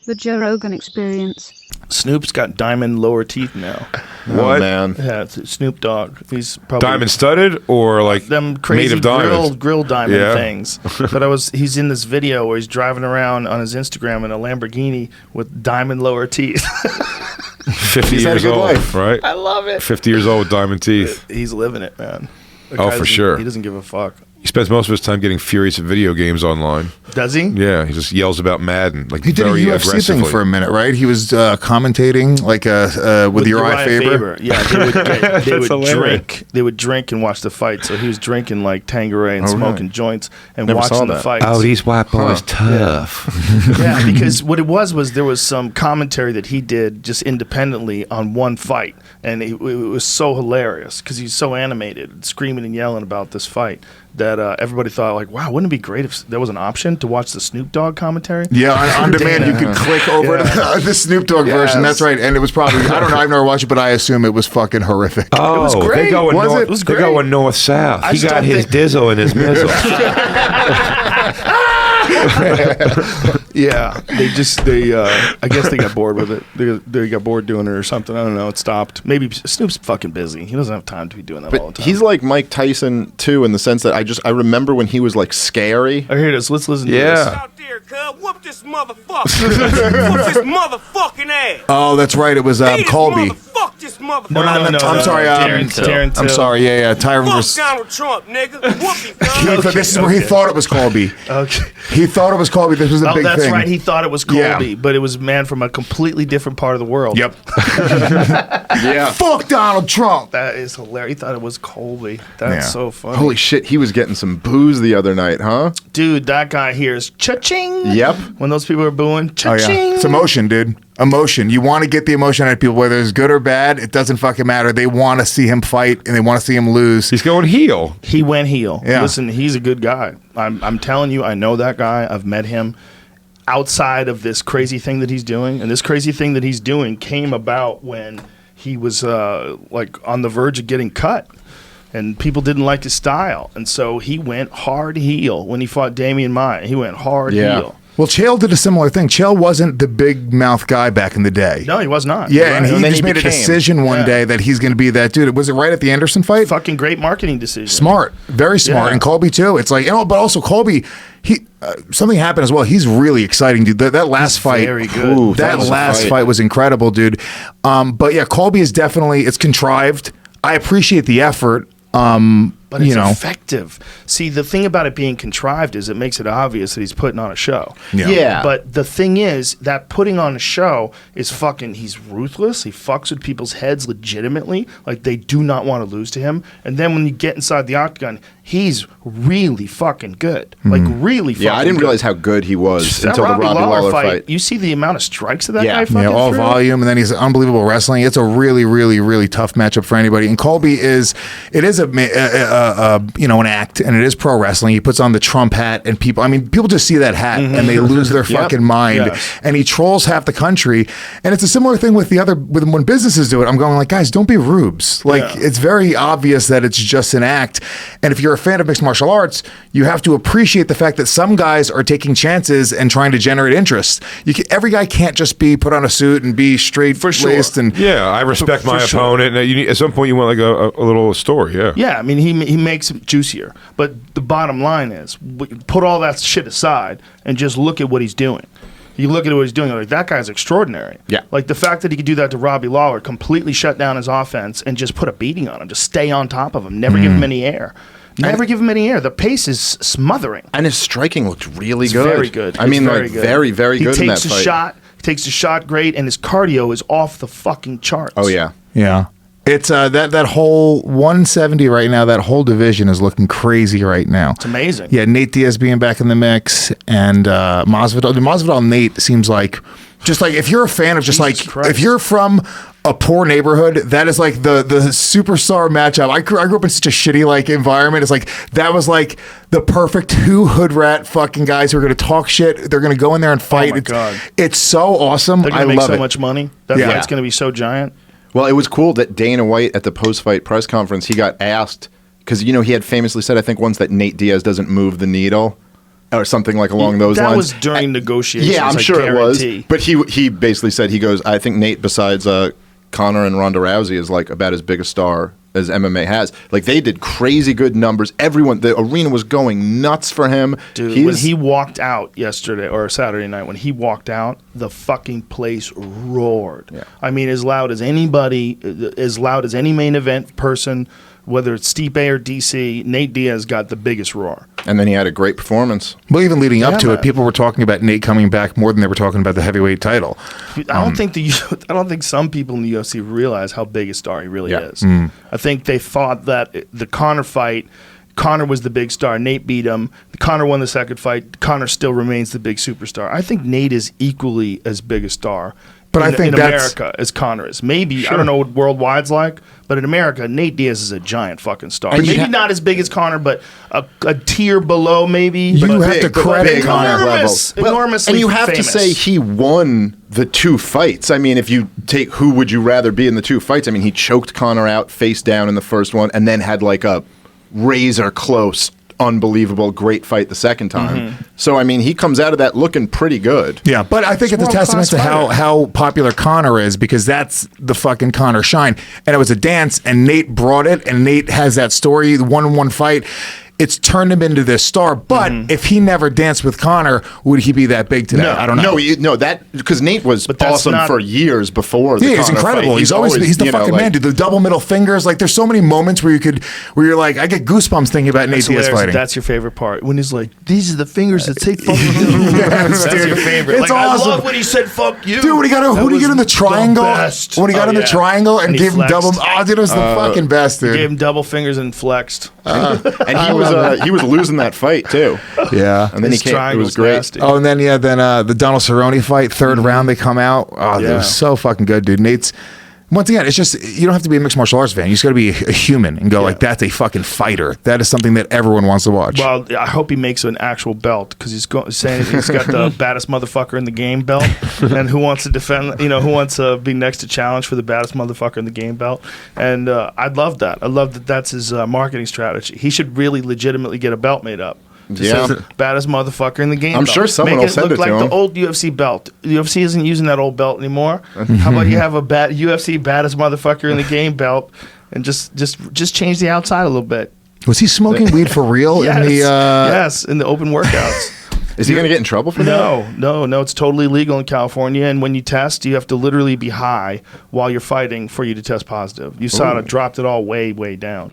The Joe Rogan Experience. Snoop's got diamond lower teeth now. What? Oh, man. Yeah, it's Snoop Dogg. He's probably Diamond studded or like them crazy made of diamonds? grill diamond Yeah. things. But he's in this video where he's driving around on his Instagram in a Lamborghini with diamond lower teeth. 50 He's had a years good old, life. right? I love it. 50 years old with diamond teeth. He's living it, man. The Oh, guy for doesn't- sure. He doesn't give a fuck. He spends most of his time getting furious at video games online. Does he? Yeah, he just yells about Madden, like He did a very UFC aggressively. thing for a minute, right? He was commentating like with Uriah Faber. Yeah, they would hilarious. drink. They would drink and watch the fight. So he was drinking like Tanqueray and smoking joints and Never saw watching the that. fights. Oh, these white boys tough. Yeah, because what it was there was some commentary that he did just independently on one fight, and it was so hilarious because he's so animated, screaming and yelling about this fight that everybody thought like, wow, wouldn't it be great if there was an option to watch the Snoop Dogg commentary? Yeah, on demand, you could click over to the Snoop Dogg version. That's right. And it was probably, I don't know, I've never watched it, but I assume it was fucking horrific. Oh, was great. They going Was north, it? It was They great. going north-south. I He just got don't his think- dizzle and his mizzle. Yeah, I guess they got bored with it. They got bored doing it or something. I don't know. It stopped. Maybe Snoop's fucking busy. He doesn't have time to be doing that all the But time. he's like Mike Tyson, too, in the sense that I remember when he was, like, scary. Oh, here it is. Let's listen to Yeah. this. Out there, cuz. Whoop this motherfucker. Whoop this motherfucking ass. Oh, that's right. It was Beat this Colby. Fuck this motherfucker. No, I'm sorry. Darren I'm Till. sorry. Yeah. Tyron Fuck was. Donald Trump, nigga. Whoop him, cuz. This is where he thought it was Colby. Okay. He thought it was Colby. This was a Oh, big that's thing. right. He thought it was Yeah. Colby, but it was a man from a completely different part of the world. Yep. Yeah. Fuck Donald Trump. That is hilarious. He thought it was Colby. That's Yeah. so funny. Holy shit, he was getting some booze the other night, huh? Dude, that guy hears cha-ching. Yep. When those people are booing, Oh cha-ching. yeah, it's emotion, dude. Emotion. You want to get the emotion out of people, whether it's good or bad. It doesn't fucking matter. They want to see him fight and they want to see him lose. He's going heel. He went heel. Yeah. Listen, he's a good guy. I'm telling you, I know that guy. I've met him outside of this crazy thing that he's doing. And this crazy thing that he's doing came about when he was like on the verge of getting cut. And people didn't like his style. And so he went hard heel when he fought Damian Maia. He went hard Yeah. heel. Well, Chael did a similar thing. Chael wasn't the big mouth guy back in the day. No, he was not. Yeah, You're and right. he then just he made a became. decision one Yeah. day that he's going to be that dude. Was it right at the Anderson fight? Fucking great marketing decision. Smart, very smart, Yeah. and Colby too. It's like, but also Colby, he something happened as well. He's really exciting, dude. That last fight, very good. Ooh, that was a last fight was incredible, dude. But yeah, Colby is definitely it's contrived. I appreciate the effort. But it's you know, effective. See, the thing about it being contrived is it makes it obvious that he's putting on a show. Yeah. But the thing is that putting on a show is fucking, he's ruthless. He fucks with people's heads legitimately. Like, they do not want to lose to him. And then when you get inside the octagon, he's really fucking good. Like, really fucking good. Yeah, I didn't realize how good he was That until the Robbie Lawler fight. You see the amount of strikes that that Yeah. guy fucking yeah, all threw? volume, and then he's unbelievable wrestling. It's a really, really, really tough matchup for anybody. And Colby is an act, and it is pro wrestling. He puts on the Trump hat, and people just see that hat and they lose their fucking mind. Yes. And he trolls half the country. And it's a similar thing with when businesses do it. I'm going like, guys, don't be rubes. Like, it's very obvious that it's just an act. And if you're a fan of mixed martial arts, you have to appreciate the fact that some guys are taking chances and trying to generate interest. Every guy can't just be put on a suit and be straight laced and Yeah, I respect my for sure. opponent. And at some point, you want like a little story. Yeah. Yeah, I mean, he makes it juicier. But the bottom line is, put all that shit aside and just look at what he's doing. You look at what he's doing, like, that guy's extraordinary. Yeah. Like, the fact that he could do that to Robbie Lawler, completely shut down his offense and just put a beating on him, just stay on top of him, never give him any air. Never give him any air. The pace is smothering. And his striking looked really It's good. very good. I mean, It's like, very, very good in that He fight. takes a shot great, and his cardio is off the fucking charts. Oh, yeah. yeah. It's that whole 170 right now. That whole division is looking crazy right now. It's amazing. Yeah, Nate Diaz being back in the mix, and Masvidal. Masvidal Nate seems like just like if you're a fan of just Jesus like Christ. if you're from a poor neighborhood, that is like the superstar matchup. I grew up in such a shitty like environment. It's like that was like the perfect two hood rat fucking guys who are going to talk shit. They're going to go in there and fight. my God. It's so awesome. They're I going to make love so it. much money. That Yeah. fight's going to be so giant. Well, it was cool that Dana White at the post-fight press conference, he got asked, because, he had famously said, I think once, that Nate Diaz doesn't move the needle. or something like along those that lines. was during negotiations. Yeah, I'm I sure it was. guarantee. But he basically said, he goes, I think Nate, besides Conor and Ronda Rousey, is like about as big a star as MMA has. Like, they did crazy good numbers. Everyone, the arena was going nuts for him. Dude, when he walked out yesterday or Saturday night, when he walked out, the fucking place roared. Yeah. I mean, as loud as anybody, as loud as any main event person, whether it's Stipe or DC, Nate Diaz got the biggest roar. And then he had a great performance. Well, even leading up Yeah, to man. it, people were talking about Nate coming back more than they were talking about the heavyweight title. I don't think I don't think some people in the UFC realize how big a star he really Yeah. is. I think they thought that the Conor fight, Conor was the big star. Nate beat him. Conor won the second fight. Conor still remains the big superstar. I think Nate is equally as big a star. But I think in that's- America as Conor is. Maybe I don't know what worldwide's like, but in America, Nate Diaz is a giant fucking star. And you Maybe not as big as Conor, but a tier below maybe. You But have to credit big on that enormous, level. enormously and you have famous. to say he won the 2 fights. I mean, if you take who would you rather be in the 2 fights, I mean, he choked Conor out face down in the first one and then had like a razor close, unbelievable, great fight the second time. So, I mean, he comes out of that looking pretty good. Yeah, but I think it's a testament to how popular Conor is, because that's the fucking Conor shine. And it was a dance, and Nate brought it, and Nate has that story, the 1-on-1 fight. It's turned him into this star. But if he never danced with Conor, would he be that big today? I don't know. No, that because Nate was But that's awesome not- for years before. The Yeah, he's Conor incredible. fight. He's always he's the you know, fucking like- man, dude. The double middle fingers, like there's so many moments where you're like, I get goosebumps thinking about Nate That's Diaz hilarious. fighting. That's your favorite part when he's like, "These are the fingers that say fuck you." That's your favorite. It's Like, awesome. I love when he said "fuck you." Dude, when he got That who did he was get in the triangle? best. When he got Oh, in the yeah. triangle and he gave him flexed. double. Oh, dude, it was the fucking best, He dude. gave him double fingers and flexed. and he was losing that fight too. Yeah. And then His he came. It triangle's was great. nasty. Oh, and then the Donald Cerrone fight, third round, they come out. Oh, that Yeah. was so fucking good, dude. Nate's once again, it's just you don't have to be a mixed martial arts fan. You just got to be a human and go like, that's a fucking fighter. That is something that everyone wants to watch. Well, I hope he makes an actual belt because saying he's got the baddest motherfucker in the game belt, and who wants to defend? Who wants to be next to challenge for the baddest motherfucker in the game belt? And I'd love that. I love that. That's his marketing strategy. He should really legitimately get a belt made up. Yeah. Says baddest motherfucker in the game. I'm belt. sure someone Make will send look it like to the him. old UFC belt. The UFC isn't using that old belt anymore. How about you have a UFC baddest motherfucker in the game belt, and just change the outside a little bit. Was he smoking weed for real Yes, in the? yes, in the open workouts. Is he going to get in trouble for that? No. It's totally legal in California. And when you test, you have to literally be high while you're fighting for you to test positive. USADA dropped it all way, way down.